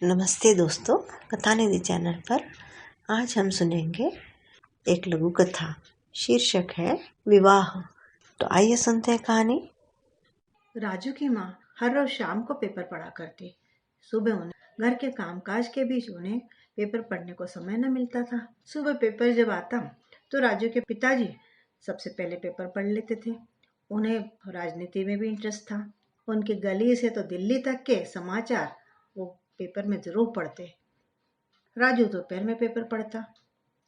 नमस्ते दोस्तों, कथानिधि चैनल पर आज हम सुनेंगे एक लघु कथा। शीर्षक है विवाह। तो आइए सुनते हैं कहानी। राजू की माँ हर रोज शाम को पेपर पढ़ा करती। सुबह उन्हें घर के कामकाज के बीच उन्हें पेपर पढ़ने को समय न मिलता था। सुबह पेपर जब आता तो राजू के पिताजी सबसे पहले पेपर पढ़ लेते थे। उन्हें राजनीति में भी इंटरेस्ट था। उनकी गली से तो दिल्ली तक के समाचार वो पेपर में जरूर पढ़ते। राजू दोपहर में पेपर पढ़ता।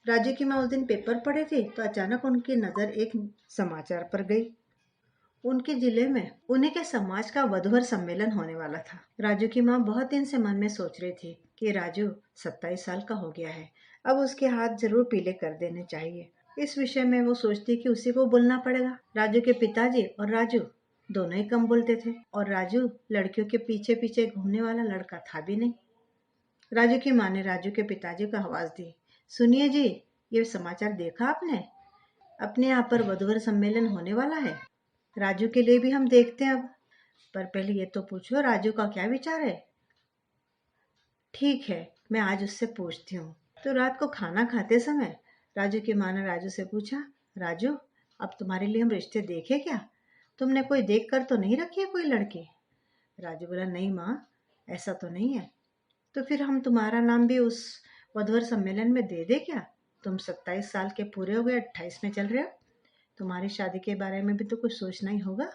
राजू की माँ उस दिन पेपर पढ़े थे तो अचानक उनकी नजर एक समाचार पर गई। उनके जिले में उन्हीं के समाज का वधूवर सम्मेलन होने वाला था। राजू की माँ बहुत दिन से मन में सोच रही थी कि राजू 27 साल का हो गया है, अब उसके हाथ जरूर पीले कर देने चाहिए। इस विषय में वो सोचती कि उसी को बोलना पड़ेगा। राजू के पिताजी और राजू दोनों ही कम बोलते थे और राजू लड़कियों के पीछे पीछे घूमने वाला लड़का था भी नहीं। राजू की माँ ने राजू के पिताजी को आवाज दी, सुनिए जी, ये समाचार देखा आपने? अपने यहाँ पर वधूवर सम्मेलन होने वाला है। राजू के लिए भी हम देखते हैं अब, पर पहले ये तो पूछो राजू का क्या विचार है। ठीक है, मैं आज उससे पूछती हूँ। तो रात को खाना खाते समय राजू की माँ ने राजू से पूछा, राजू अब तुम्हारे लिए हम रिश्ते देखे क्या? तुमने कोई देख कर तो नहीं रखी है कोई लड़की? राजू बोला, नहीं माँ, ऐसा तो नहीं है। तो फिर हम तुम्हारा नाम भी उस वधूवर सम्मेलन में दे दे क्या? तुम 27 साल के पूरे हो गए, 28 में चल रहे हो, तुम्हारी शादी के बारे में भी तो कुछ सोचना ही होगा।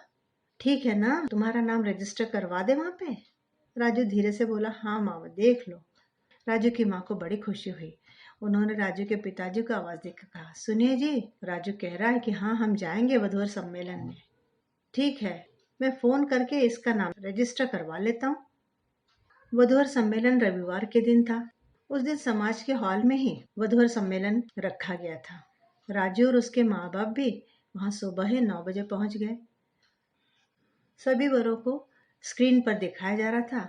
ठीक है ना, तुम्हारा नाम रजिस्टर करवा दे वहां पे? राजू धीरे से बोला, हाँ मामा, देख लो। राजू की माँ को बड़ी खुशी हुई। उन्होंने राजू के पिताजी को आवाज देकर कहा, सुनिए जी, राजू कह रहा है कि हाँ, हम जाएंगे वधूवर सम्मेलन में। ठीक है, मैं फोन करके इसका नाम रजिस्टर करवा लेता हूँ। वधूवर सम्मेलन रविवार के दिन था। उस दिन समाज के हॉल में ही वधूवर सम्मेलन रखा गया था। राजू और उसके माँ बाप भी वहां सुबह ही 9 बजे पहुंच गए। सभी वरों को स्क्रीन पर दिखाया जा रहा था,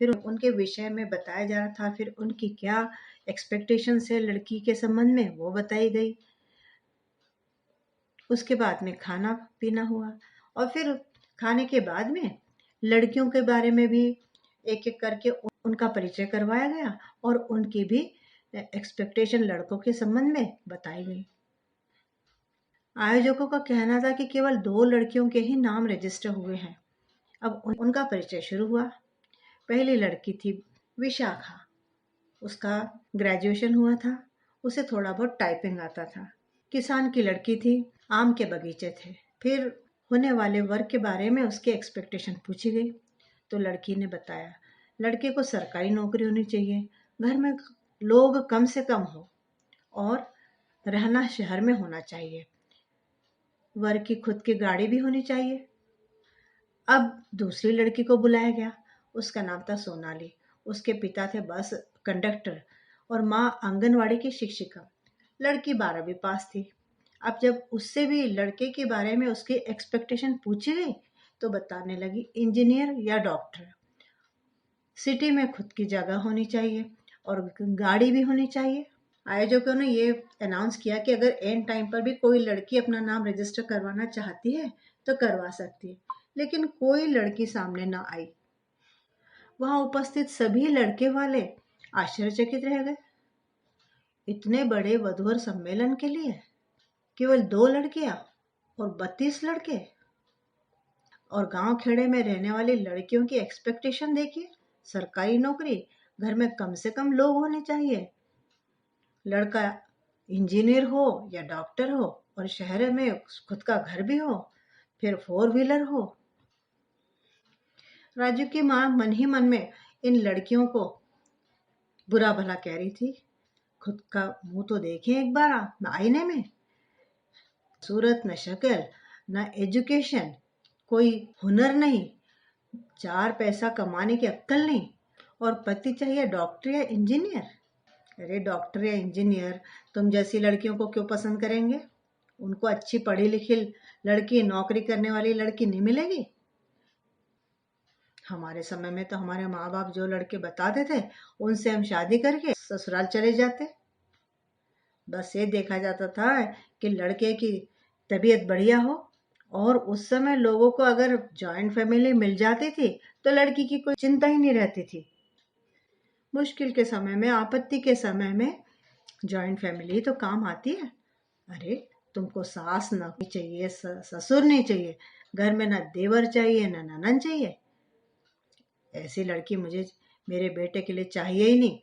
फिर उनके विषय में बताया जा रहा था, फिर उनकी क्या एक्सपेक्टेशंस है लड़की के संबंध में वो बताई गई। उसके बाद में खाना पीना हुआ और फिर खाने के बाद में लड़कियों के बारे में भी एक एक करके उनका परिचय करवाया गया और उनकी भी एक्सपेक्टेशन लड़कों के संबंध में बताई गई। आयोजकों का कहना था कि केवल 2 लड़कियों के ही नाम रजिस्टर हुए हैं। अब उनका परिचय शुरू हुआ। पहली लड़की थी विशाखा। उसका ग्रेजुएशन हुआ था, उसे थोड़ा बहुत टाइपिंग आता था। किसान की लड़की थी, आम के बगीचे थे। फिर होने वाले वर्क के बारे में उसके एक्सपेक्टेशन पूछी गई तो लड़की ने बताया, लड़के को सरकारी नौकरी होनी चाहिए, घर में लोग कम से कम हो और रहना शहर में होना चाहिए, वर्क की खुद की गाड़ी भी होनी चाहिए। अब दूसरी लड़की को बुलाया गया। उसका नाम था सोनाली। उसके पिता थे बस कंडक्टर और माँ आंगनवाड़ी की शिक्षिका। लड़की 12वीं पास थी। अब जब उससे भी लड़के के बारे में उसकी एक्सपेक्टेशन पूछी गई तो बताने लगी, इंजीनियर या डॉक्टर, सिटी में खुद की जगह होनी चाहिए और गाड़ी भी होनी चाहिए। आयोजकों ने ये अनाउंस किया कि अगर एंड टाइम पर भी कोई लड़की अपना नाम रजिस्टर करवाना चाहती है तो करवा सकती है, लेकिन कोई लड़की सामने ना आई। वहां उपस्थित सभी लड़के वाले आश्चर्यचकित रह गए। इतने बड़े वधूवर सम्मेलन के लिए केवल 2 लड़कियां और 32 लड़के, और गांव खेड़े में रहने वाली लड़कियों की एक्सपेक्टेशन देखिए, सरकारी नौकरी, घर में कम से कम लोग होने चाहिए, लड़का इंजीनियर हो या डॉक्टर हो और शहर में खुद का घर भी हो, फिर 4 व्हीलर हो। राजू की माँ मन ही मन में इन लड़कियों को बुरा भला कह रही थी। खुद का मुंह तो देखें एक बार आईने में। सूरत न शक्ल, न एजुकेशन, कोई हुनर नहीं, 4 पैसा कमाने की अक्कल नहीं, और पति चाहिए डॉक्टर या इंजीनियर। अरे डॉक्टर या इंजीनियर तुम जैसी लड़कियों को क्यों पसंद करेंगे? उनको अच्छी पढ़ी लिखी लड़की, नौकरी करने वाली लड़की नहीं मिलेगी। हमारे समय में तो हमारे माँ बाप जो लड़के बताते थे उनसे हम शादी करके ससुराल चले जाते। बस ये देखा जाता था कि लड़के की तबीयत बढ़िया हो, और उस समय लोगों को अगर जॉइंट फैमिली मिल जाती थी तो लड़की की कोई चिंता ही नहीं रहती थी। मुश्किल के समय में, आपत्ति के समय में जॉइंट फैमिली तो काम आती है। अरे तुमको सास ना चाहिए, ससुर नहीं चाहिए, घर में ना देवर चाहिए ना ननद चाहिए, ऐसी लड़की मुझे मेरे बेटे के लिए चाहिए ही नहीं।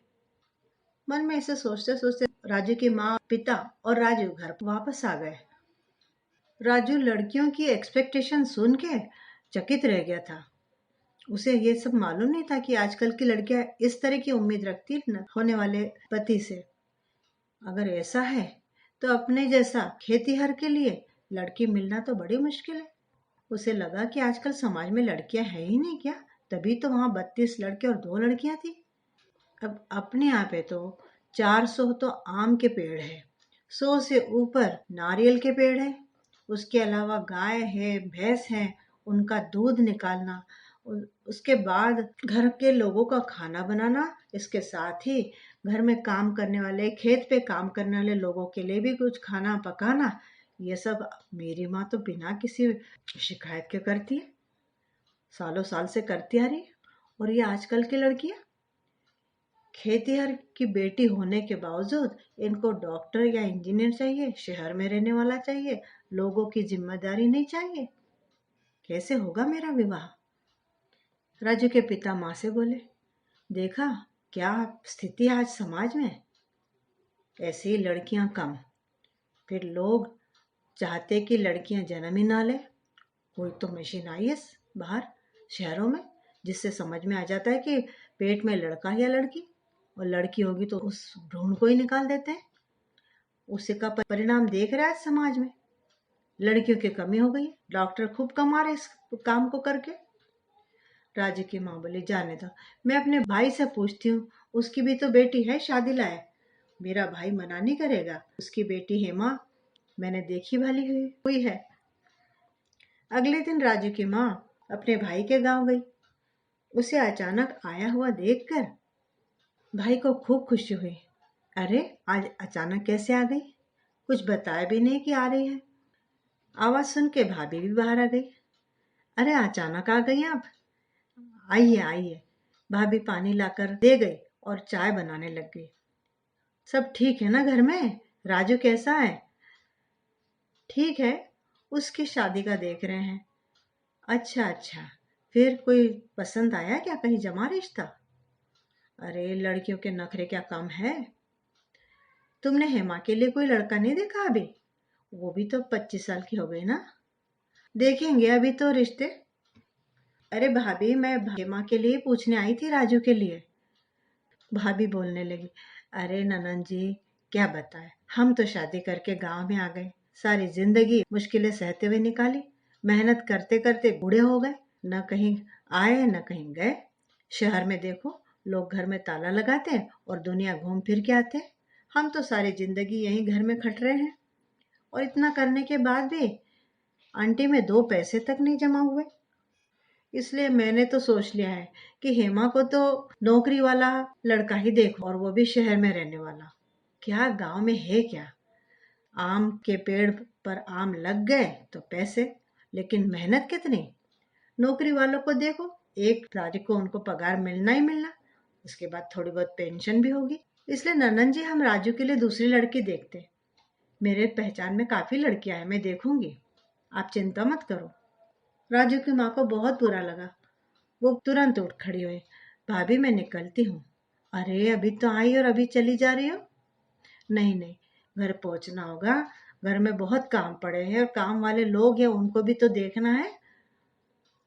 मन में ऐसे सोचते सोचते राजू की माँ, पिता और राजू घर वापस आ गए। राजू लड़कियों की एक्सपेक्टेशन सुन के चकित रह गया था। उसे ये सब मालूम नहीं था कि आजकल की लड़कियां इस तरह की उम्मीद रखती न होने वाले पति से। अगर ऐसा है तो अपने जैसा खेतीहर के लिए लड़की मिलना तो बड़ी मुश्किल है। उसे लगा कि आजकल समाज में लड़कियां है ही नहीं क्या, तभी तो वहां 32 लड़के और 2 लड़कियां थी। अब अपने यहाँ पे तो 400 तो आम के पेड़ है, 100 से ऊपर नारियल के पेड़ है, उसके अलावा गाय है, भैंस है, उनका दूध निकालना, उसके बाद घर के लोगों का खाना बनाना, इसके साथ ही घर में काम करने वाले, खेत पे काम करने वाले लोगों के लिए भी कुछ खाना पकाना, ये सब मेरी माँ तो बिना किसी शिकायत के करती है, सालों साल से करती आ रही है। और ये आजकल की लड़कियां खेतीहर की बेटी होने के बावजूद इनको डॉक्टर या इंजीनियर चाहिए, शहर में रहने वाला चाहिए, लोगों की जिम्मेदारी नहीं चाहिए। कैसे होगा मेरा विवाह? राजू के पिता माँ से बोले, देखा क्या स्थिति आज समाज में, ऐसी लड़कियां कम, फिर लोग चाहते कि लड़कियां जन्म ही ना ले। कोई तो मशीन आई है बाहर शहरों में जिससे समझ में आ जाता है कि पेट में लड़का या लड़की, और लड़की होगी तो उस भ्रूण को ही निकाल देते हैं। उसी का परिणाम देख रहा है समाज में। लड़कियों की कमी हो गई, डॉक्टर खूब कमा रहे इस काम को करके। राजू की माँ बोली, जाने दो, मैं अपने भाई से पूछती हूँ, उसकी भी तो बेटी है शादी लायक, मेरा भाई मना नहीं करेगा। उसकी बेटी हेमा मैंने देखी भाली हुई है। अगले दिन राजू की माँ अपने भाई के गांव गई। उसे अचानक आया हुआ देखकर भाई को खूब खुशी हुई। अरे आज अचानक कैसे आ गई, कुछ बताया भी नहीं कि आ रही है। आवाज सुन के भाभी भी बाहर आ गई। अरे अचानक आ गई आप, आइए आइए। भाभी पानी लाकर दे गई और चाय बनाने लग गई। सब ठीक है ना घर में? राजू कैसा है? ठीक है, उसकी शादी का देख रहे हैं। अच्छा अच्छा, फिर कोई पसंद आया क्या, कहीं जमा रिश्ता? अरे लड़कियों के नखरे क्या कम है। तुमने हेमा के लिए कोई लड़का नहीं देखा अभी? वो भी तो 25 साल की हो गई ना। देखेंगे अभी तो रिश्ते। अरे भाभी मैं हेमा के लिए पूछने आई थी, राजू के लिए। भाभी बोलने लगी, अरे ननन जी क्या बताए, हम तो शादी करके गांव में आ गए, सारी जिंदगी मुश्किलें सहते हुए निकाली, मेहनत करते करते बूढ़े हो गए, न कहीं आए न कहीं गए। शहर में देखो लोग घर में ताला लगाते हैं और दुनिया घूम फिर के आते हैं, हम तो सारी जिंदगी यहीं घर में खट रहे हैं, और इतना करने के बाद भी आंटी में 2 पैसे तक नहीं जमा हुए। इसलिए मैंने तो सोच लिया है कि हेमा को तो नौकरी वाला लड़का ही देखो, और वो भी शहर में रहने वाला। क्या गांव में है क्या, आम के पेड़ पर आम लग गए तो पैसे, लेकिन मेहनत कितनी। नौकरी वालों को देखो, 1 तारीख को उनको पगार मिलना ही मिलना, उसके बाद थोड़ी बहुत पेंशन भी होगी। इसलिए ननन जी हम राजू के लिए दूसरी लड़की देखते, मेरे पहचान में काफी लड़कियां हैं, मैं देखूंगी, आप चिंता मत करो। राजू की माँ को बहुत बुरा लगा। वो तुरंत उठ खड़ी हुई, भाभी मैं निकलती हूँ। अरे अभी तो आई और अभी चली जा रही हो? नहीं नहीं, घर पहुंचना होगा, घर में बहुत काम पड़े हैं और काम वाले लोग हैं, उनको भी तो देखना है।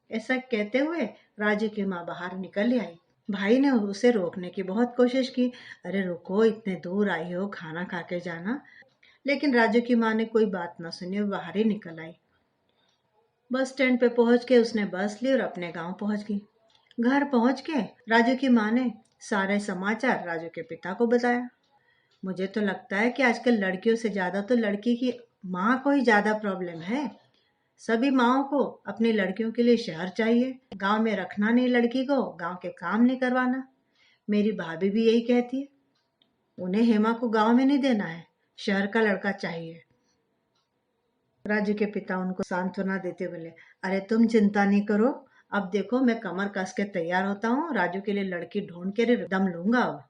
ऐसा कहते हुए राजू की माँ बाहर निकल आई। भाई ने उसे रोकने की बहुत कोशिश की, अरे रुको, इतने दूर आई हो, खाना खा के जाना। लेकिन राजू की माँ ने कोई बात ना सुनी और बाहर ही निकल आई। बस स्टैंड पे पहुंच के उसने बस ली और अपने गांव पहुंच गई। घर पहुंच के राजू की माँ ने सारे समाचार राजू के पिता को बताया। मुझे तो लगता है कि आजकल लड़कियों से ज्यादा तो लड़की की माँ को ही ज्यादा प्रॉब्लम है। सभी माँओं को अपनी लड़कियों के लिए शहर चाहिए, गांव में रखना नहीं, लड़की को गांव के काम नहीं करवाना। मेरी भाभी भी यही कहती है, उन्हें हेमा को गांव में नहीं देना है, शहर का लड़का चाहिए। राजू के पिता उनको सांत्वना देते बोले, अरे तुम चिंता नहीं करो, अब देखो मैं कमर कस के तैयार होता हूँ, राजू के लिए लड़की ढूंढ के दम लूंगा अब।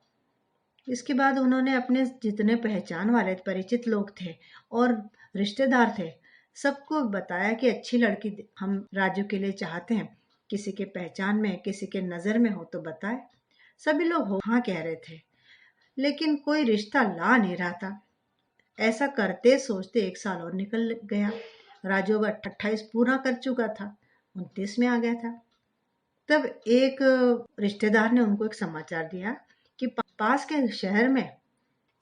इसके बाद उन्होंने अपने जितने पहचान वाले परिचित लोग थे और रिश्तेदार थे, सबको बताया कि अच्छी लड़की हम राजू के लिए चाहते हैं, किसी के पहचान में, किसी के नज़र में हो तो बताए। सभी लोग हो हाँ कह रहे थे, लेकिन कोई रिश्ता ला नहीं रहा था। ऐसा करते सोचते 1 साल और निकल गया। राजू अब 28 पूरा कर चुका था, 29 में आ गया था। तब एक रिश्तेदार ने उनको एक समाचार दिया कि पास के शहर में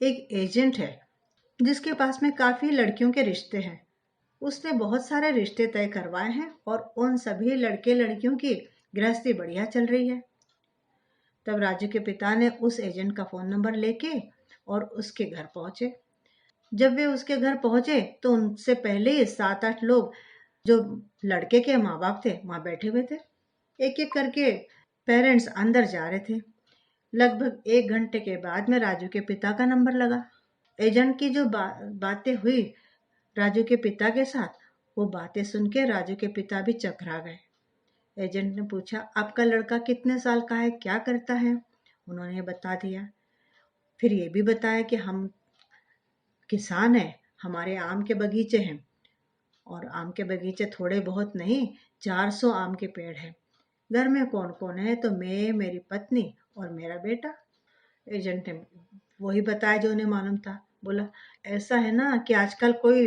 एक एजेंट है जिसके पास में काफी लड़कियों के रिश्ते हैं। उसने बहुत सारे रिश्ते तय करवाए हैं और उन सभी लड़के लड़कियों की गृहस्थी बढ़िया चल रही है। तब राजू के पिता ने उस एजेंट का फोन नंबर लेके और उसके घर पहुंचे। जब वे उसके घर पहुंचे तो उनसे पहले ही 7-8 लोग जो लड़के के माँ बाप थे वहां बैठे हुए थे। एक एक करके पेरेंट्स अंदर जा रहे थे। लगभग 1 घंटे के बाद में राजू के पिता का नंबर लगा। एजेंट की जो बातें हुई राजू के पिता के साथ, वो बातें सुन के राजू के पिता भी चकरा गए। एजेंट ने पूछा, आपका लड़का कितने साल का है, क्या करता है? उन्होंने बता दिया। फिर ये भी बताया कि हम किसान हैं, हमारे आम के बगीचे हैं और आम के बगीचे थोड़े बहुत नहीं, 400 आम के पेड़ हैं। घर में कौन कौन है? तो मैं, मेरी पत्नी और मेरा बेटा। एजेंट ने वही बताया जो उन्हें मालूम था। बोला, ऐसा है ना कि आजकल कोई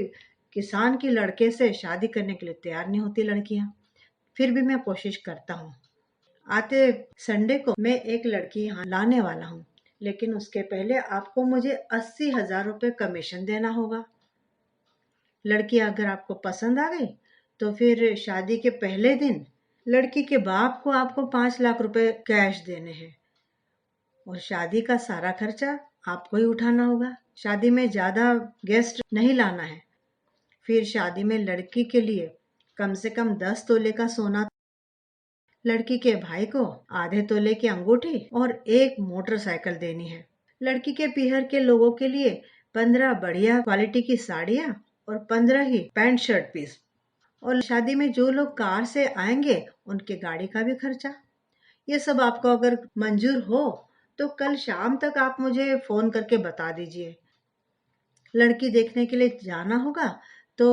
किसान की लड़के से शादी करने के लिए तैयार नहीं होती लड़कियां, फिर भी मैं कोशिश करता हूँ। आते संडे को मैं एक लड़की यहाँ लाने वाला हूँ, लेकिन उसके पहले आपको मुझे 80,000 रुपये कमीशन देना होगा। लड़की अगर आपको पसंद आ गई तो फिर शादी के पहले दिन लड़की के बाप को आपको 5 लाख रुपए कैश देने हैं और शादी का सारा खर्चा आपको ही उठाना होगा। शादी में ज्यादा गेस्ट नहीं लाना है। फिर शादी में लड़की के लिए कम से कम 10 तोले का सोना, लड़की के भाई को आधे तोले की अंगूठी और एक मोटरसाइकिल देनी है। लड़की के पीहर के लोगों के लिए 15 बढ़िया क्वालिटी की साड़ियां और 15 ही पैंट शर्ट पीस, और शादी में जो लोग कार से आएंगे उनके गाड़ी का भी खर्चा। ये सब आपको अगर मंजूर हो तो कल शाम तक आप मुझे फोन करके बता दीजिए। लड़की देखने के लिए जाना होगा तो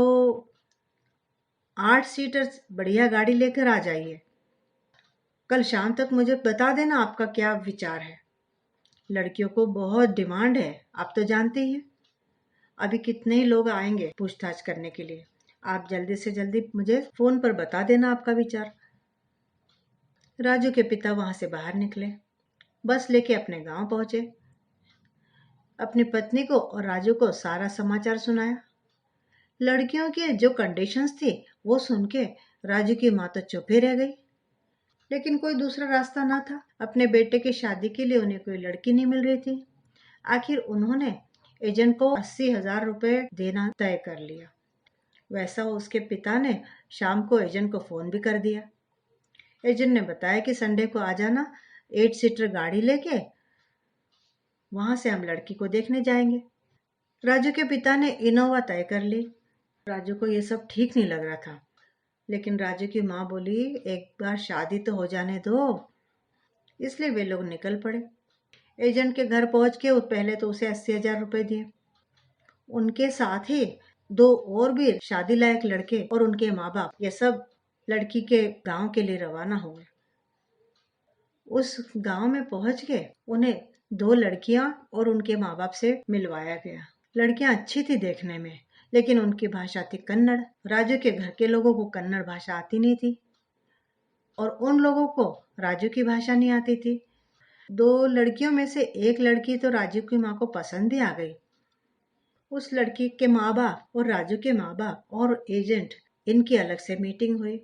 8 सीटर बढ़िया गाड़ी लेकर आ जाइए। कल शाम तक मुझे बता देना आपका क्या विचार है। लड़कियों को बहुत डिमांड है, आप तो जानते ही हैं। अभी कितने ही लोग आएंगे पूछताछ करने के लिए। आप जल्दी से जल्दी मुझे फोन पर बता देना आपका विचार। राजू के पिता वहां से बाहर निकले, बस लेके अपने गांव पहुंचे। अपनी पत्नी को और राजू को सारा समाचार सुनाया। लड़कियों की जो कंडीशंस थी वो सुन के राजू की माँ तो चुप ही रह गई, लेकिन कोई दूसरा रास्ता ना था। अपने बेटे की शादी के लिए उन्हें कोई लड़की नहीं मिल रही थी। आखिर उन्होंने एजेंट को 80,000 रुपए देना तय कर लिया। वैसा उसके पिता ने शाम को एजेंट को फोन भी कर दिया। एजेंट ने बताया कि संडे को आ जाना, 8 सीटर गाड़ी लेके, वहां से हम लड़की को देखने जाएंगे। राजू के पिता ने इनोवा तय कर ली। राजू को ये सब ठीक नहीं लग रहा था, लेकिन राजू की माँ बोली, एक बार शादी तो हो जाने दो। इसलिए वे लोग निकल पड़े। एजेंट के घर पहुंच के पहले तो उसे 80,000 रुपए दिए। उनके साथ ही 2 और भी शादी लायक लड़के और उनके माँ बाप, ये सब लड़की के गांव के लिए रवाना हो गए। उस गांव में पहुंच के उन्हें 2 लड़कियां और उनके माँ बाप से मिलवाया गया। लड़कियां अच्छी थी देखने में, लेकिन उनकी भाषा थी कन्नड़। राजू के घर के लोगों को कन्नड़ भाषा आती नहीं थी और उन लोगों को राजू की भाषा नहीं आती थी। 2 लड़कियों में से एक लड़की तो राजू की माँ को पसंद भी आ गई। उस लड़की के माँ बाप और राजू के माँ बाप और एजेंट, इनकी अलग से मीटिंग हुई।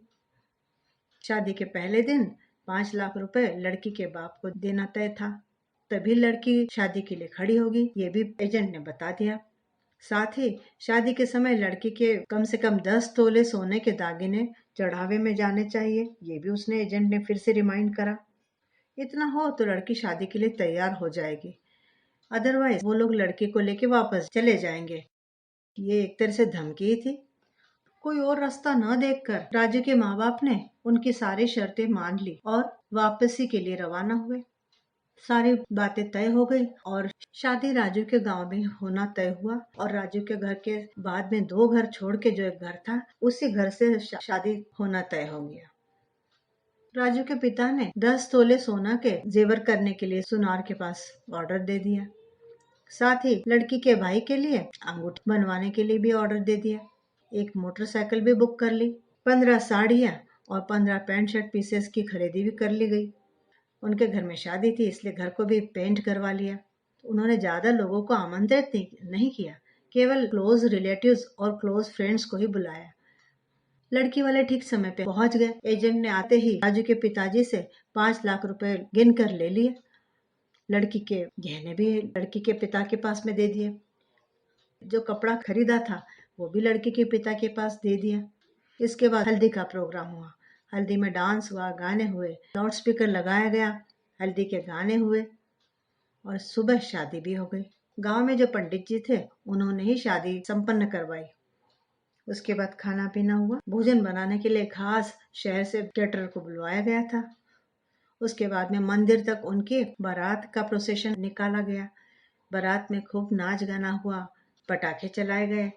शादी के पहले दिन 5 लाख रुपए लड़की के बाप को देना तय था, तभी लड़की शादी के लिए खड़ी होगी, ये भी एजेंट ने बता दिया। साथ ही शादी के समय लड़की के कम से कम 10 तोले सोने के दागिने चढ़ावे में जाने चाहिए, ये भी उसने एजेंट ने फिर से रिमाइंड करा। इतना हो तो लड़की शादी के लिए तैयार हो जाएगी, अदरवाइज वो लोग लड़की को लेके वापस चले जाएंगे। ये एक तरह से धमकी ही थी। कोई और रास्ता न देखकर राजू के माँ बाप ने उनकी सारी शर्तें मान ली और वापसी के लिए रवाना हुए। सारी बातें तय हो गई और शादी राजू के गांव में होना तय हुआ। और राजू के घर के बाद में 2 घर छोड़ के जो एक घर था, उसी घर से शादी होना तय हो गया। राजू के पिता ने 10 तोले सोना के जेवर करने के लिए सुनार के पास ऑर्डर दे दिया। साथ ही लड़की के भाई के लिए अंगूठी बनवाने के लिए भी ऑर्डर दे दिया। एक मोटरसाइकिल भी बुक कर ली। 15 साड़ियां और 15 पैंट शर्ट पीसेस की खरीदी भी कर ली गई। उनके घर में शादी थी, इसलिए घर को भी पेंट करवा लिया। उन्होंने ज्यादा लोगों को आमंत्रित नहीं किया, केवल क्लोज रिलेटिव्स और क्लोज फ्रेंड्स को ही बुलाया। लड़की वाले ठीक समय पे पहुंच गए। एजेंट ने आते ही राजू के पिताजी से 5 लाख रुपए गिन कर ले लिए। लड़की के गहने भी लड़की के पिता के पास में दे दिए। जो कपड़ा खरीदा था वो भी लड़की के पिता के पास दे दिया। इसके बाद हल्दी का प्रोग्राम हुआ। हल्दी में डांस हुआ, गाने हुए, लाउड स्पीकर लगाया गया, हल्दी के गाने हुए और सुबह शादी भी हो गई। गांव में जो पंडित जी थे उन्होंने ही शादी संपन्न करवाई। उसके बाद खाना पीना हुआ। भोजन बनाने के लिए खास शहर से कैटरर को बुलवाया गया था। उसके बाद में मंदिर तक उनके बारात का प्रोसेशन निकाला गया। बारात में खूब नाच गाना हुआ, पटाखे चलाए गए।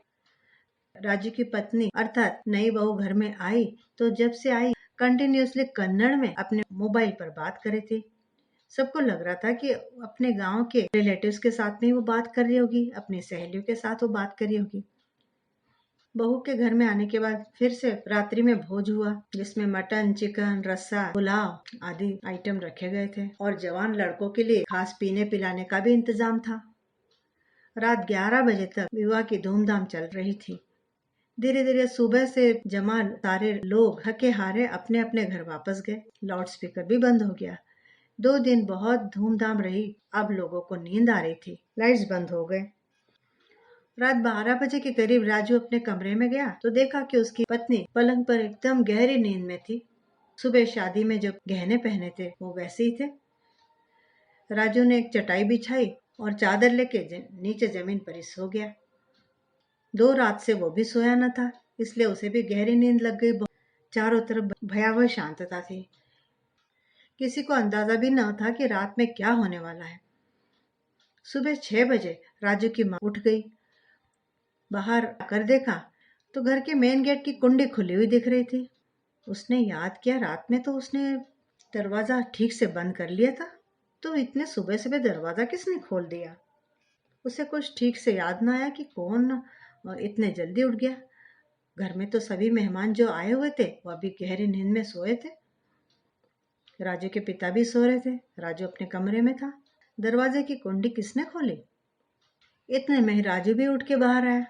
राजू की पत्नी अर्थात नई बहू घर में आई तो जब से आई कंटिन्यूअसली कन्नड़ में अपने मोबाइल पर बात कर रही थी। सबको लग रहा था कि अपने गांव के रिलेटिव्स के साथ में वो बात कर रही होगी, अपनी सहेलियों के साथ वो बात कर रही होगी। बहू के घर में आने के बाद फिर से रात्रि में भोज हुआ, जिसमें मटन, चिकन, रस्सा, पुलाव आदि आइटम रखे गए थे और जवान लड़कों के लिए खास पीने पिलाने का भी इंतजाम था। रात 11 बजे तक विवाह की धूमधाम चल रही थी। धीरे धीरे सुबह से जमा सारे लोग थके हारे अपने अपने घर वापस गए। लाउड स्पीकर भी बंद हो गया। 2 दिन बहुत धूमधाम रही। अब लोगों को नींद आ रही थी। लाइट्स बंद हो गए। रात 12 बजे के करीब राजू अपने कमरे में गया तो देखा कि उसकी पत्नी पलंग पर एकदम गहरी नींद में थी। सुबह शादी में जो गहने पहने थे वो वैसे ही थे। राजू ने एक चटाई बिछाई और चादर लेके नीचे जमीन पर ही सो गया। 2 रात से वो भी सोया न था, इसलिए उसे भी गहरी नींद लग गई। चारों तरफ भयावह शांतता थी। किसी को अंदाजा भी न था कि रात में क्या होने वाला है। सुबह 6 बजे राजू की माँ उठ गई। बाहर आकर देखा तो घर के मेन गेट की कुंडी खुली हुई दिख रही थी। उसने याद किया रात में तो उसने दरवाजा ठीक से बंद कर लिया था, तो इतने सुबह सुबह दरवाजा किसने खोल दिया। उसे कुछ ठीक से याद न आया कि कौन इतने जल्दी उठ गया। घर में तो सभी मेहमान जो आए हुए थे वो अभी गहरी नींद में सोए थे। राजू के पिता भी सो रहे थे। राजू अपने कमरे में था। दरवाजे की कुंडी किसने खोली? इतने में ही राजू भी उठ के बाहर आया।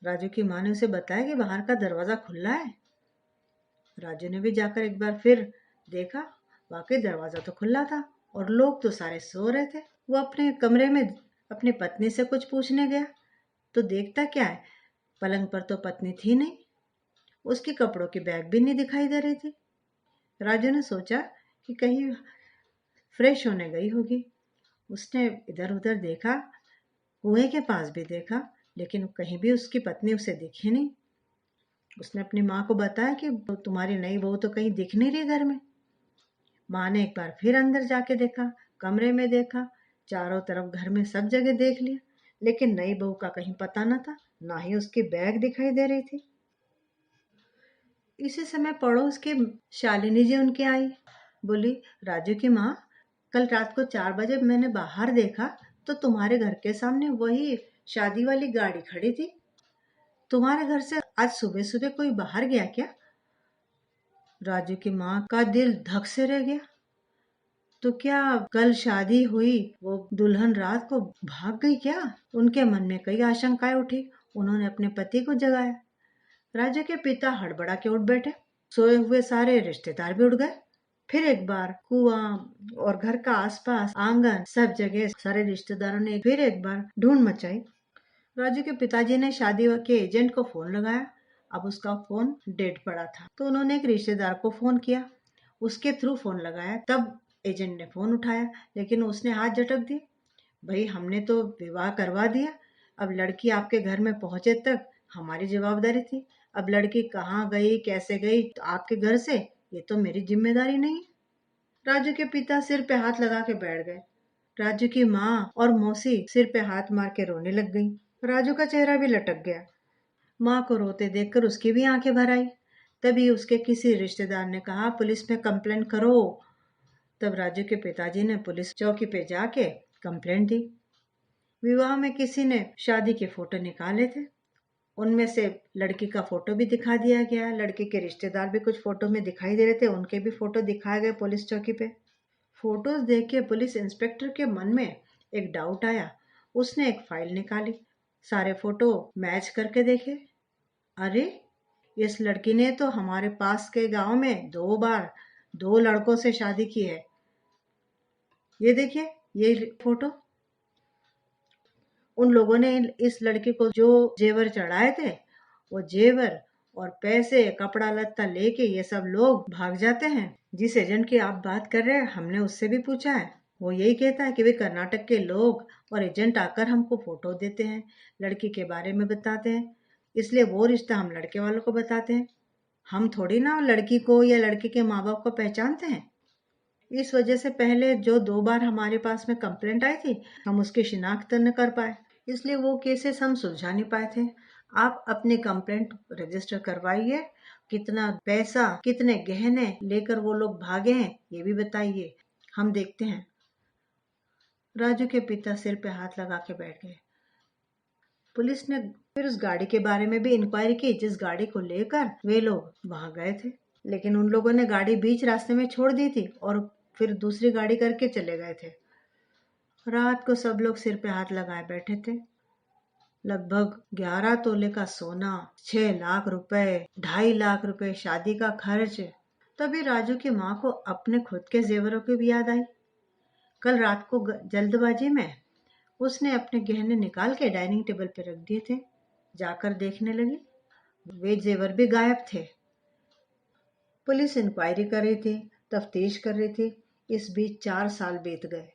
राजू की माँ ने उसे बताया कि बाहर का दरवाजा खुला है। राजू ने भी जाकर एक बार फिर देखा, वाकई दरवाजा तो खुला था और लोग तो सारे सो रहे थे। वो अपने कमरे में अपनी पत्नी से कुछ पूछने गया तो देखता क्या है, पलंग पर तो पत्नी थी नहीं। उसके कपड़ों की बैग भी नहीं दिखाई दे रही थी। राजू ने सोचा कि कहीं फ्रेश होने गई होगी। उसने इधर उधर देखा, कुएं के पास भी देखा, लेकिन कहीं भी उसकी पत्नी उसे दिखी नहीं। उसने अपनी माँ को बताया कि तुम्हारी नई बहू तो कहीं दिख नहीं रही घर में। माँ ने एक बार फिर अंदर जाके देखा, कमरे में देखा, चारों तरफ घर में सब जगह देख लिया, लेकिन नई बहू का कहीं पता न था, ना ही उसकी बैग दिखाई दे रही थी। इसी समय पड़ोस की शालिनी जी उनके आई। बोली, राजू की माँ, कल रात को 4 बजे मैंने बाहर देखा तो तुम्हारे घर के सामने वही शादी वाली गाड़ी खड़ी थी। तुम्हारे घर से आज सुबह सुबह कोई बाहर गया क्या? राजू की माँ का दिल धक से रह गया। तो क्या कल शादी हुई वो दुल्हन रात को भाग गई क्या? उनके मन में कई आशंकाएं उठी। उन्होंने अपने पति को जगाया। राजू के पिता हड़बड़ा के उठ बैठे। सोए हुए सारे रिश्तेदार भी उठ गए। फिर एक बार कुआं और घर का आसपास आंगन सब जगह सारे रिश्तेदारों ने फिर एक बार ढूंढ मचाई। राजू के पिताजी ने शादी के एजेंट को फोन लगाया। अब उसका फोन डेड पड़ा था, तो उन्होंने एक रिश्तेदार को फोन किया। उसके थ्रू फोन लगाया, तब एजेंट ने फोन उठाया, लेकिन उसने हाथ झटक दी। भाई, हमने तो विवाह करवा दिया, अब लड़की आपके घर में पहुंचे तक हमारी जवाबदारी थी। अब लड़की कहाँ गई, कैसे गई तो आपके घर से, ये तो मेरी जिम्मेदारी नहीं। राजू के पिता सिर पे हाथ लगा के बैठ गए। राजू की माँ और मौसी सिर पे हाथ मार के रोने लग गई। राजू का चेहरा भी लटक गया। माँ को रोते देखकर उसकी भी आंखें भर आई। तभी उसके किसी रिश्तेदार ने कहा, पुलिस में कंप्लेंट करो। तब राजू के पिताजी ने पुलिस चौकी पे जाके कंप्लेंट दी। विवाह में किसी ने शादी के फोटो निकाले थे, उनमें से लड़की का फोटो भी दिखा दिया गया। लड़के के रिश्तेदार भी कुछ फोटो में दिखाई दे रहे थे, उनके भी फोटो दिखाए गए पुलिस चौकी पे। फोटोज देख के पुलिस इंस्पेक्टर के मन में एक डाउट आया। उसने एक फाइल निकाली, सारे फोटो मैच करके देखे। अरे, इस लड़की ने तो हमारे पास के गांव में 2 बार 2 लड़कों से शादी की है। ये देखिए, ये फोटो। उन लोगों ने इस लड़की को जो जेवर चढ़ाए थे, वो जेवर और पैसे, कपड़ा लत्ता लेके ये सब लोग भाग जाते हैं। जिस एजेंट की आप बात कर रहे हैं, हमने उससे भी पूछा है। वो यही कहता है कि वे कर्नाटक के लोग और एजेंट आकर हमको फोटो देते हैं, लड़की के बारे में बताते हैं, इसलिए वो रिश्ता हम लड़के वालों को बताते हैं। हम थोड़ी ना लड़की को या लड़के के माँ बाप को पहचानते हैं। इस वजह से पहले जो 2 बार हमारे पास में कंप्लेंट आई थी, हम उसकी शिनाख्त न कर पाए, इसलिए वो केसेस हम सुलझा नहीं पाए थे। आप अपनी कंप्लेंट रजिस्टर करवाइए। कितना पैसा, कितने गहने लेकर वो लोग भागे हैं, ये भी बताइए, हम देखते हैं। राजू के पिता सिर पे हाथ लगा के बैठ गए। पुलिस ने फिर उस गाड़ी के बारे में भी इंक्वायरी की, जिस गाड़ी को लेकर वे लोग वहां गए थे। लेकिन उन लोगों ने गाड़ी बीच रास्ते में छोड़ दी थी और फिर दूसरी गाड़ी करके चले गए थे। रात को सब लोग सिर पे हाथ लगाए बैठे थे। लगभग 11 तोले का सोना, 6 लाख रुपए, 2.5 लाख रुपए शादी का खर्च। तभी राजू की माँ को अपने खुद के जेवरों की भी याद आई। कल रात को जल्दबाजी में उसने अपने गहने निकाल के डाइनिंग टेबल पे रख दिए थे। जाकर देखने लगी, वे जेवर भी गायब थे। पुलिस इंक्वायरी कर रही थी, तफ्तीश कर रही थी। इस बीच 4 साल बीत गए।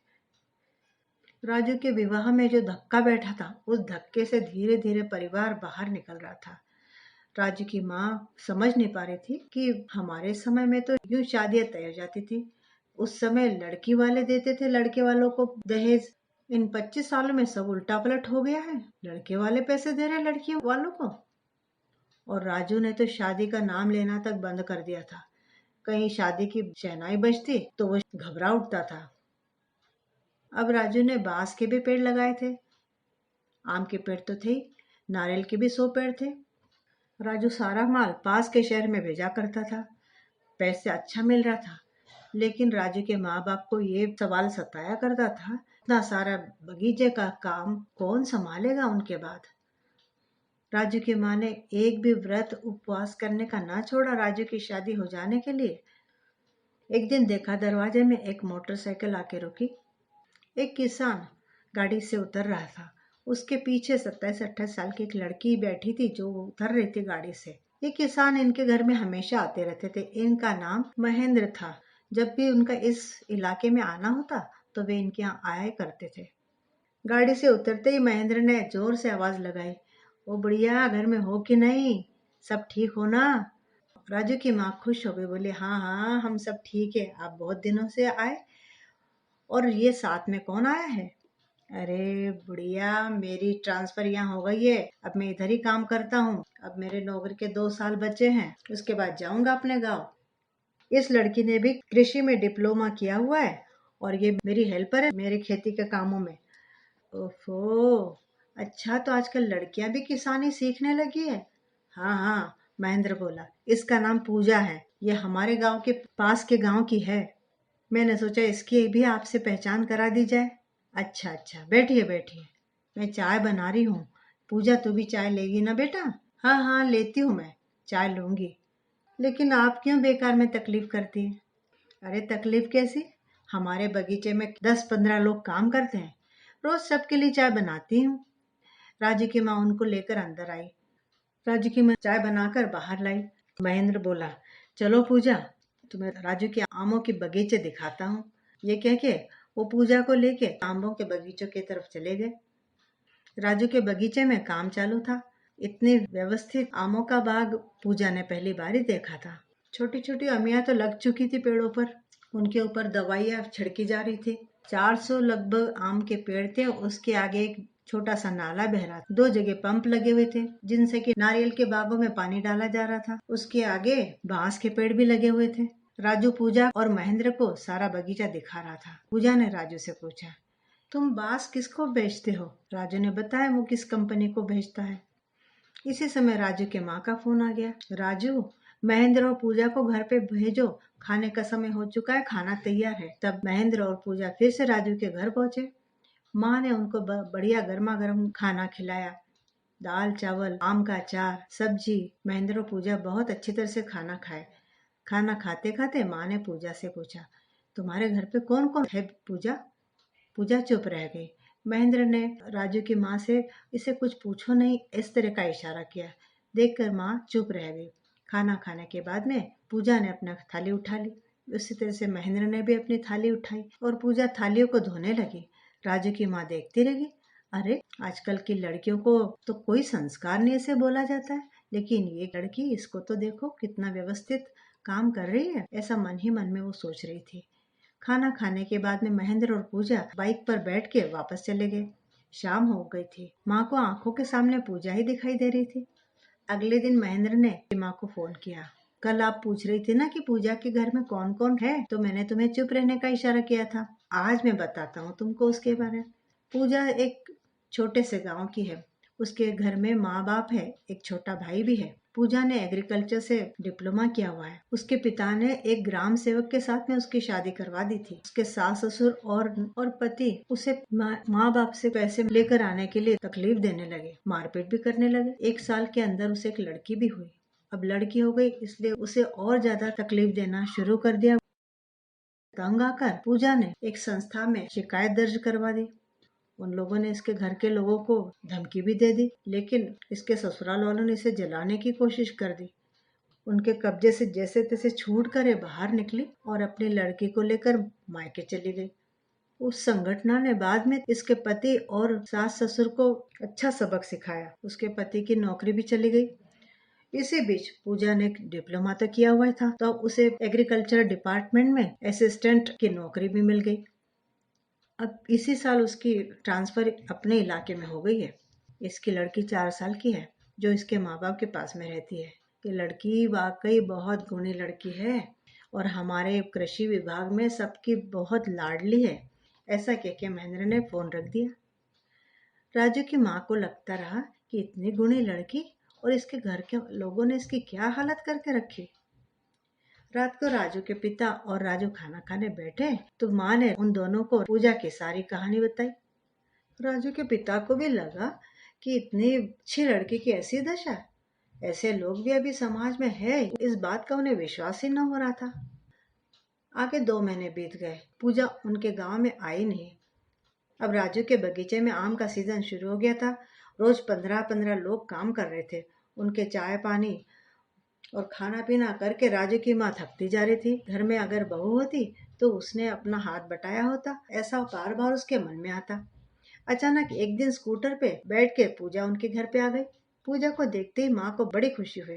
राजू के विवाह में जो धक्का बैठा था, उस धक्के से धीरे धीरे परिवार बाहर निकल रहा था। राजू की माँ समझ नहीं पा रही थी कि हमारे समय में तो यूं शादियां तय हो जाती थी। उस समय लड़की वाले देते थे लड़के वालों को दहेज। इन 25 सालों में सब उल्टा पलट हो गया है। लड़के वाले पैसे दे रहे लड़की वालों को। और राजू ने तो शादी का नाम लेना तक बंद कर दिया था। कहीं शादी की शहनाई बजती तो वो घबरा उठता था। अब राजू ने बांस के भी पेड़ लगाए थे, आम के पेड़ तो थे, नारियल के भी 100 पेड़ थे। राजू सारा माल पास के शहर में भेजा करता था, पैसे अच्छा मिल रहा था। लेकिन राजू के माँ बाप को ये सवाल सताया करता था, इतना सारा बगीचे का काम कौन संभालेगा उनके बाद। राजू की माँ ने एक भी व्रत उपवास करने का ना छोड़ा राजू की शादी हो जाने के लिए। एक दिन देखा दरवाजे में एक मोटरसाइकिल आके रुकी। एक किसान गाड़ी से उतर रहा था। उसके पीछे 27-28 साल की एक लड़की बैठी थी जो उतर रही थी गाड़ी से। ये किसान इनके घर में हमेशा आते रहते थे। इनका नाम महेंद्र था। जब भी उनका इस इलाके में आना होता तो वे इनके यहाँ आया करते थे। गाड़ी से उतरते ही महेंद्र ने जोर से आवाज लगाई, ओ बुढ़िया, घर में हो कि नहीं, सब ठीक हो ना? राजू की माँ खुश हो गई, बोली हाँ हाँ, हम सब ठीक है, आप बहुत दिनों से आए। और ये साथ में कौन आया है? अरे बुढ़िया, मेरी ट्रांसफर यहाँ हो गई है, अब मैं इधर ही काम करता हूँ। अब मेरे नौकरी के 2 साल बचे हैं, उसके बाद जाऊंगा अपने गाँव। इस लड़की ने भी कृषि में डिप्लोमा किया हुआ है और ये मेरी हेल्पर है मेरे खेती के कामों में। ओफो, अच्छा, तो आजकल लड़कियां भी किसानी सीखने लगी है। हाँ हाँ, महेंद्र बोला, इसका नाम पूजा है, ये हमारे गांव के पास के गांव की है। मैंने सोचा इसकी भी आपसे पहचान करा दी जाए। अच्छा अच्छा, बैठिए बैठिए, मैं चाय बना रही हूँ। पूजा, तू भी चाय लेगी ना बेटा? हाँ हाँ, लेती हूँ, मैं चाय लूंगी। लेकिन आप क्यों बेकार में तकलीफ करती है? अरे तकलीफ कैसी, हमारे बगीचे में 10-15 लोग काम करते हैं, रोज सबके लिए चाय बनाती हूँ। राजू की माँ उनको लेकर अंदर आई। राजू की माँ चाय बनाकर बाहर लाई। महेंद्र बोला, चलो पूजा, तुम्हें राजू के आमों के बगीचे दिखाता हूँ। ये कह के वो पूजा को लेके आमों के बगीचों की तरफ चले गए। राजू के बगीचे में काम चालू था। इतने व्यवस्थित आमों का बाग पूजा ने पहली बार ही देखा था। छोटी छोटी अमियां तो लग चुकी थी पेड़ों पर, उनके ऊपर दवाइयां छिड़की जा रही थी। 400 लगभग आम के पेड़ थे, उसके आगे एक छोटा सा नाला बह रहा था। 2 जगह पंप लगे हुए थे जिनसे कि नारियल के बागों में पानी डाला जा रहा था। उसके आगे बांस के पेड़ भी लगे हुए थे। राजू पूजा और महेंद्र को सारा बगीचा दिखा रहा था। पूजा ने राजू से पूछा, तुम बांस किसको बेचते हो? राजू ने बताया वो किस कंपनी को बेचता है। इसी समय राजू के माँ का फोन आ गया। राजू, महेंद्र और पूजा को घर पे भेजो, खाने का समय हो चुका है, खाना तैयार है। तब महेंद्र और पूजा फिर से राजू के घर पहुंचे। माँ ने उनको बढ़िया गर्मा गर्म खाना खिलाया। दाल चावल, आम का अचार, सब्जी। महेंद्र और पूजा बहुत अच्छी तरह से खाना खाए। खाना खाते खाते माँ ने पूजा से पूछा, तुम्हारे घर पे कौन कौन है पूजा? पूजा चुप रह गई। महेंद्र ने राजू की माँ से इसे कुछ पूछो नहीं इस तरह का इशारा किया। देखकर माँ चुप रह गई। खाना खाने के बाद में पूजा ने अपना थाली उठा ली। उसी तरह से महेंद्र ने भी अपनी थाली उठाई और पूजा थालियों को धोने लगी। राजू की माँ देखती रही। अरे, आजकल की लड़कियों को तो कोई संस्कार नहीं ऐसे बोला जाता है, लेकिन ये लड़की, इसको तो देखो कितना व्यवस्थित काम कर रही है। ऐसा मन ही मन में वो सोच रही थी। खाना खाने के बाद में महेंद्र और पूजा बाइक पर बैठ के वापस चले गए। शाम हो गई थी। माँ को आंखों के सामने पूजा ही दिखाई दे रही थी। अगले दिन महेंद्र ने माँ को फोन किया। कल आप पूछ रही थी ना कि पूजा के घर में कौन कौन है, तो मैंने तुम्हें चुप रहने का इशारा किया था। आज मैं बताता हूँ तुमको उसके बारे में। पूजा एक छोटे से गांव की है। उसके घर में माँ बाप है, एक छोटा भाई भी है। पूजा ने एग्रीकल्चर से डिप्लोमा किया हुआ है। उसके पिता ने एक ग्राम सेवक के साथ में उसकी शादी करवा दी थी। उसके सास ससुर और पति उसे माँ बाप से पैसे लेकर आने के लिए तकलीफ देने लगे, मारपीट भी करने लगे। 1 साल के अंदर उसे एक लड़की भी हुई। अब लड़की हो गई, इसलिए उसे और ज्यादा तकलीफ देना शुरू कर दिया। तंग आकर पूजा ने एक संस्था में शिकायत दर्ज करवा दी। उन लोगों ने इसके घर के लोगों को धमकी भी दे दी, लेकिन इसके ससुराल वालों ने इसे जलाने की कोशिश कर दी। उनके कब्जे से जैसे तैसे छूट कर ये बाहर निकली और अपनी लड़की को लेकर मायके चली गई। उस संगठन ने बाद में इसके पति और सास ससुर को अच्छा सबक सिखाया। उसके पति की नौकरी भी चली गई। इसी बीच पूजा ने डिप्लोमा तो किया हुआ था, तो उसे एग्रीकल्चर डिपार्टमेंट में असिस्टेंट की नौकरी भी मिल गई। अब इसी साल उसकी ट्रांसफर अपने इलाके में हो गई है। इसकी लड़की 4 साल की है, जो इसके माँ बाप के पास में रहती है। ये लड़की वाकई बहुत गुणी लड़की है और हमारे कृषि विभाग में सबकी बहुत लाडली है। ऐसा कह के महेंद्र ने फोन रख दिया। राजू की माँ को लगता रहा कि इतनी गुणी लड़की और इसके घर के लोगों ने इसकी क्या हालत करके रखी। रात को राजू के पिता और राजू खाना खाने बैठे तो माँ ने उन दोनों को पूजा की सारी कहानी बताई। राजू के पिता को भी लगा कि इतनी अच्छी लड़की की ऐसी दशा, ऐसे लोग भी अभी समाज में है, इस बात का उन्हें विश्वास ही न हो रहा था। आगे 2 महीने बीत गए। पूजा उनके गांव में आई नहीं। अब राजू के बगीचे में आम का सीजन शुरू हो गया था। रोज 15-15 लोग काम कर रहे थे। उनके चाय पानी और खाना पीना करके राजू की माँ थकती जा रही थी। घर में अगर बहू होती तो उसने अपना हाथ बटाया होता, ऐसा बार बार उसके मन में आता। अचानक एक दिन स्कूटर पे बैठ के पूजा उनके घर पे आ गई। पूजा को देखते ही माँ को बड़ी खुशी हुई।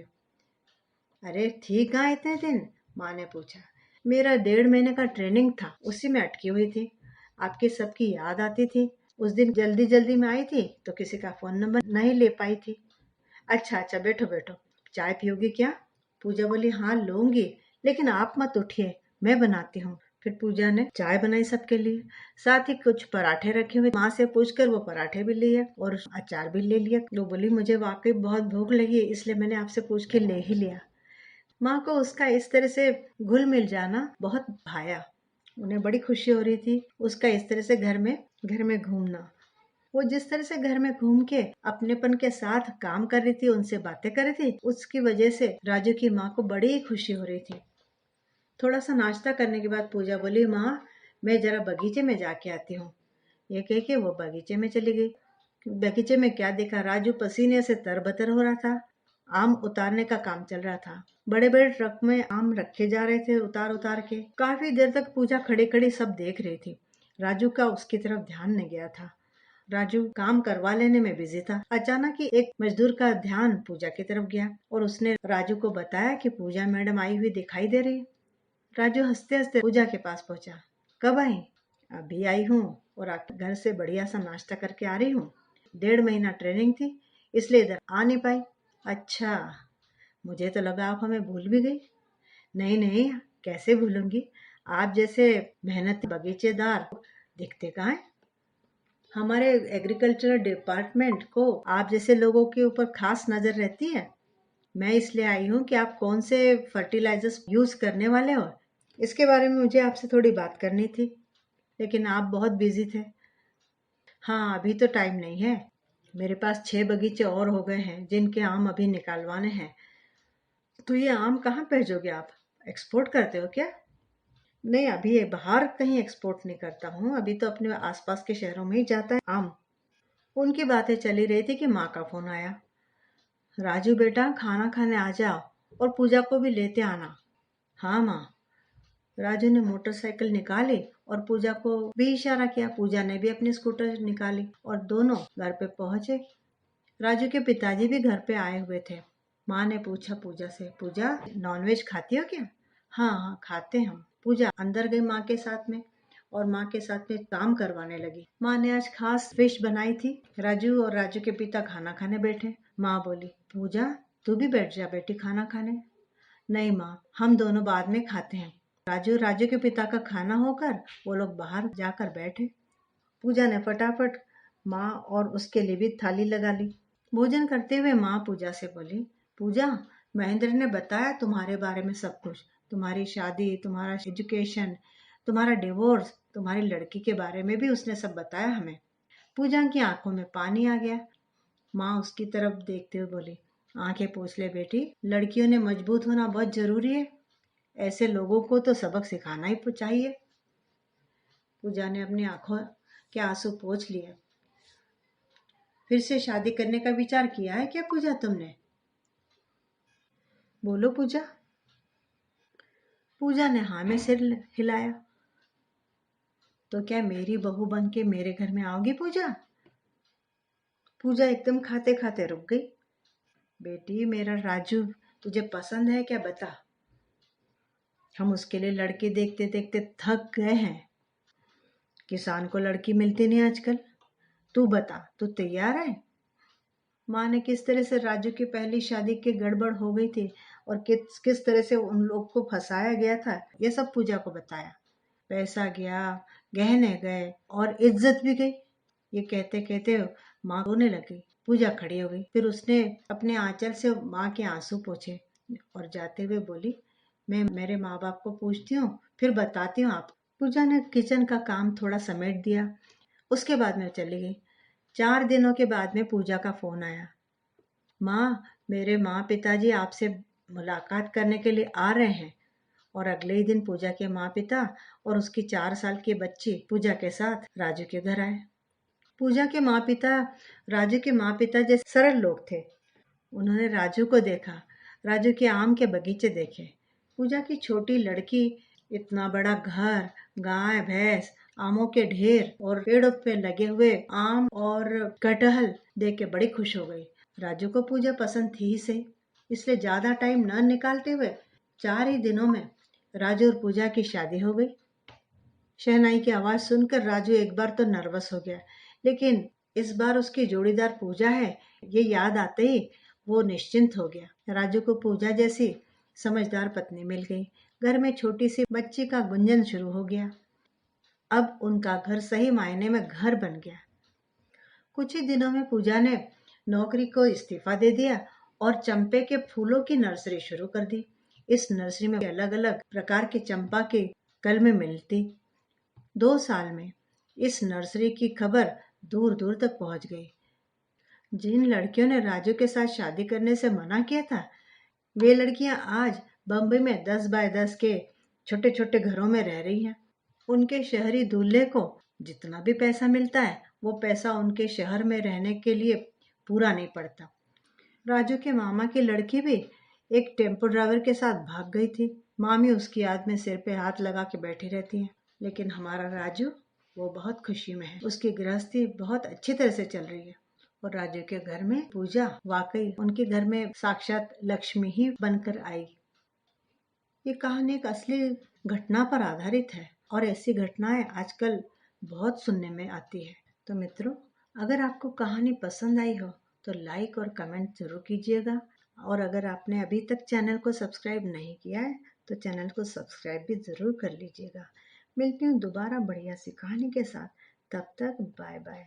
अरे, ठीक कहाँ इतने दिन? माँ ने पूछा। मेरा 1.5 महीने का ट्रेनिंग था, उसी में अटकी हुई थी। आपकी सबकी याद आती थी। उस दिन जल्दी जल्दी में आई थी तो किसी का फोन नंबर नहीं ले पाई थी। अच्छा अच्छा, बैठो बैठो, चाय पियोगी क्या? पूजा बोली, हाँ लूंगी, लेकिन आप मत उठिए, मैं बनाती हूँ। फिर पूजा ने चाय बनाई सबके लिए, साथ ही कुछ पराठे रखे हुए। माँ से पूछकर वो पराठे भी लिए और अचार भी ले लिया। वो बोली, मुझे वाकई बहुत भूख लगी है, इसलिए मैंने आपसे पूछ के ले ही लिया। माँ को उसका इस तरह से घुल मिल जाना बहुत भाया। उन्हें बड़ी खुशी हो रही थी उसका इस तरह से घर में घूमना। वो जिस तरह से घर में घूम के अपनेपन के साथ काम कर रही थी, उनसे बातें कर रही थी, उसकी वजह से राजू की माँ को बड़ी खुशी हो रही थी। थोड़ा सा नाश्ता करने के बाद पूजा बोली, माँ मैं जरा बगीचे में जाके आती हूँ। ये कह के वो बगीचे में चली गई। बगीचे में क्या देखा, राजू पसीने से तरबतर हो रहा था। आम उतारने का काम चल रहा था। बड़े बड़े ट्रक में आम रखे जा रहे थे उतार उतार के। काफी देर तक पूजा खड़ी खड़ी सब देख रही थी। राजू का उसकी तरफ ध्यान नहीं गया था। राजू काम करवा लेने में बिजी था। अचानक ही एक मजदूर का ध्यान पूजा की तरफ गया और उसने राजू को बताया कि पूजा मैडम आई हुई दिखाई दे रही है। राजू हंसते हंसते पूजा के पास पहुंचा। कब आई? अभी आई हूँ और घर से बढ़िया सा नाश्ता करके आ रही हूँ। 1.5 महीना ट्रेनिंग थी इसलिए इधर आ नहीं पाई। अच्छा, मुझे तो लगा आप हमें भूल भी गई। नहीं नहीं, कैसे भूलूंगी, आप जैसे मेहनती बगीचेदार दिखते कहाँ हैं। हमारे एग्रीकल्चर डिपार्टमेंट को आप जैसे लोगों के ऊपर खास नजर रहती है। मैं इसलिए आई हूँ कि आप कौन से फर्टिलाइजर्स यूज करने वाले हो, इसके बारे में मुझे आपसे थोड़ी बात करनी थी, लेकिन आप बहुत बिजी थे। हाँ, अभी तो टाइम नहीं है। मेरे पास 6 बगीचे और हो गए हैं जिनके आम अभी निकालवाने हैं। तो ये आम कहाँ भेजोगे आप? एक्सपोर्ट करते हो क्या? नहीं, अभी ये बाहर कहीं एक्सपोर्ट नहीं करता हूँ, अभी तो अपने आसपास के शहरों में ही जाता है आम। उनकी बातें चली रही थी कि माँ का फोन आया। राजू बेटा, खाना खाने आ जाओ और पूजा को भी लेते आना। हाँ माँ। राजू ने मोटरसाइकिल निकाली और पूजा को भी इशारा किया। पूजा ने भी अपनी स्कूटर निकाली और दोनों घर पे पहुंचे। राजू के पिताजी भी घर पे आए हुए थे। माँ ने पूछा पूजा से, पूजा नॉनवेज खाती हो क्या? हाँ हाँ, खाते हम। पूजा अंदर गई माँ के साथ में और माँ के साथ में काम करवाने लगी। माँ ने आज खास फिश बनाई थी। राजू और राजू के पिता खाना खाने बैठे। माँ बोली, पूजा तू भी बैठ जा बेटी खाना खाने। नहीं माँ, हम दोनों बाद में खाते हैं। राजू के पिता का खाना होकर वो लोग बाहर जाकर बैठे। पूजा ने फटाफट माँ और उसके लिए भी थाली लगा ली। भोजन करते हुए माँ पूजा से बोली, पूजा महेंद्र ने बताया तुम्हारे बारे में सब कुछ, तुम्हारी शादी, तुम्हारा एजुकेशन, तुम्हारा डिवोर्स, तुम्हारी लड़की के बारे में भी उसने सब बताया हमें। पूजा की आंखों में पानी आ गया। माँ उसकी तरफ देखते हुए बोली, आंखें पोंछ ले बेटी, लड़कियों ने मजबूत होना बहुत जरूरी है, ऐसे लोगों को तो सबक सिखाना ही चाहिए। पूजा ने अपनी आंखों के आंसू पोंछ लिए। फिर से शादी करने का विचार किया है क्या पूजा तुमने? बोलो पूजा। पूजा ने हाँ में सिर हिलाया। तो क्या मेरी बहू बन के मेरे घर में आओगी पूजा? पूजा एकदम खाते खाते रुक गई। बेटी, मेरा राजू तुझे पसंद है क्या, बता। हम उसके लिए लड़के देखते देखते थक गए हैं। किसान को लड़की मिलती नहीं आजकल। तू बता, तू तैयार है? माँ ने किस तरह से राजू की पहली शादी की गड़बड़ हो गई थी और किस किस तरह से उन लोग को फंसाया गया था, ये सब पूजा को बताया। पैसा गया, गहने गए और इज्जत भी गई। ये कहते कहते माँ रोने लगी। पूजा खड़ी हो गई। फिर उसने अपने आंचल से माँ के आंसू पोंछे और जाते हुए बोली, मैं मेरे माँ बाप को पूछती हूँ, फिर बताती हूँ आप। पूजा ने किचन का काम थोड़ा समेट दिया, उसके बाद में चली गई। 4 दिनों के बाद में पूजा का फोन आया। माँ, मेरे माँ पिताजी आपसे मुलाकात करने के लिए आ रहे हैं। और अगले ही दिन पूजा के माँ पिता और उसकी 4 साल की बच्ची पूजा के साथ राजू के घर आए। पूजा के माँ पिता राजू के माँ पिता जैसे सरल लोग थे। उन्होंने राजू को देखा, राजू के आम के बगीचे देखे, पूजा की छोटी लड़की, इतना बड़ा घर, गाय भैंस, आमों के ढेर और पेड़ों पे लगे हुए आम और कटहल देख के बड़ी खुश हो गई। राजू को पूजा पसंद थी ही सही, इसलिए ज्यादा टाइम न निकालते हुए 4 ही दिनों में राजू और पूजा की शादी हो गई। शहनाई की आवाज सुनकर राजू एक बार तो नर्वस हो गया, लेकिन इस बार उसकी जोड़ीदार पूजा है ये याद आते ही वो निश्चिंत हो गया। राजू को पूजा जैसी समझदार पत्नी मिल गई। घर में छोटी सी बच्ची का गुंजन शुरू हो गया। अब उनका घर सही मायने में घर बन गया। कुछ ही दिनों में पूजा ने नौकरी को इस्तीफा दे दिया और चंपे के फूलों की नर्सरी शुरू कर दी। इस नर्सरी में अलग अलग प्रकार के चंपा के कलमें मिलती। 2 साल में इस नर्सरी की खबर दूर दूर तक पहुंच गई। जिन लड़कियों ने राजू के साथ शादी करने से मना किया था, वे लड़कियां आज बम्बई में 10 बाय 10 के छोटे छोटे घरों में रह रही हैं। उनके शहरी दूल्हे को जितना भी पैसा मिलता है वो पैसा उनके शहर में रहने के लिए पूरा नहीं पड़ता। राजू के मामा की लड़की भी एक टेम्पो ड्राइवर के साथ भाग गई थी। मामी उसकी याद में सिर पे हाथ लगा के बैठी रहती है। लेकिन हमारा राजू वो बहुत खुशी में है। उसकी गृहस्थी बहुत अच्छी तरह से चल रही है और राजू के घर में पूजा वाकई उनके घर में साक्षात लक्ष्मी ही बनकर आई। ये कहानी एक असली घटना पर आधारित है और ऐसी घटनाएं आजकल बहुत सुनने में आती है। तो मित्रों, अगर आपको कहानी पसंद आई हो तो लाइक और कमेंट जरूर कीजिएगा और अगर आपने अभी तक चैनल को सब्सक्राइब नहीं किया है तो चैनल को सब्सक्राइब भी जरूर कर लीजिएगा। मिलती हूँ दोबारा बढ़िया सी कहानी के साथ। तब तक बाय बाय।